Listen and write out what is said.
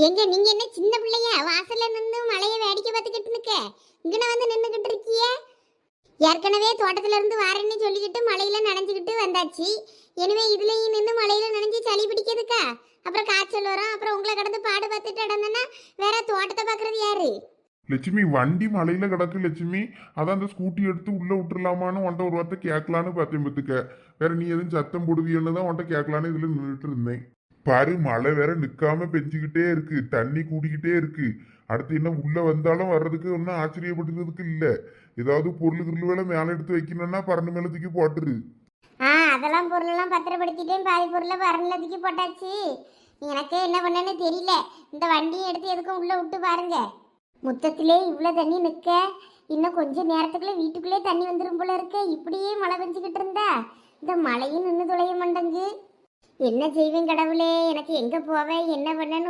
எங்க நீங்க என்ன சின்ன பிள்ளையா வாசல்ல நின்று மழையை வேடிக்கை பார்த்துக்கிட்டு நிக்க இங்கன வந்து நின்றுகிட்டு இருக்கிய? ஏற்கனவே தோட்டத்துல இருந்து வாரேன்னு சொல்லிக்கிட்டு மழையில நனைஞ்சுக்கிட்டு வந்தாச்சு. எனவே இதுலயும் நின்று மழையில நனைஞ்சு சளி பிடிக்கிறதுக்கா? அப்புறம் காய்ச்சல் வரும். அப்புறம் உங்களை கடந்து பாடு பார்த்துட்டு நடந்தேன்னா வேற தோட்டத்தை பார்க்கறது யாரு? லட்சுமி வண்டி மலையில கிடக்கு லட்சுமி. அதான் அந்த ஸ்கூட்டி எடுத்து உள்ள விட்டுறலாமான்னு உன்ட்ட ஒரு வார்த்தை கேட்கலான்னு பார்த்தேன் பத்துக்க. வேற நீ எதுவும் சத்தம் போடுவியன்னு தான் உன்ட்ட கேட்கலான்னு இதுல நின்றுட்டு இருந்தேன். பாரு மழை வேற நிக்காம பெஞ்சுக்கிட்டே இருக்கு, தண்ணி கூடிக்கிட்டே இருக்கு. அடுத்து என்ன உள்ள வந்தாலும் வர்றதுக்கு ஒன்றும் ஆச்சரியப்படுறதுக்கு இல்ல. ஏதாவது பொருள் கிருள் வேலை மேல எடுத்து வைக்கணும்னா பறந்து மேல தூக்கி போட்டுரு. அதெல்லாம் பொருளெல்லாம் பத்திரப்படுத்திட்டேன். பாதி பொருளை பரநிலத்துக்கு போட்டாச்சு. எனக்கு என்ன பண்ணேன்னு தெரியல. இந்த வண்டியை எடுத்து எதுக்கும் உள்ள விட்டு பாருங்க. முத்தத்திலே இவ்வளோ தண்ணி நிற்க இன்னும் கொஞ்சம் நேரத்துக்குள்ளே வீட்டுக்குள்ளே தண்ணி வந்துடும் போல இருக்க. இப்படியே மழை பெஞ்சுக்கிட்டு இருந்தா இந்த மழையும் நின்று தொலைய மாட்டேங்கு. என்ன செய்வேன் கடவுளே, எனக்கு எங்கே போவேன் என்ன பண்ணேன்னு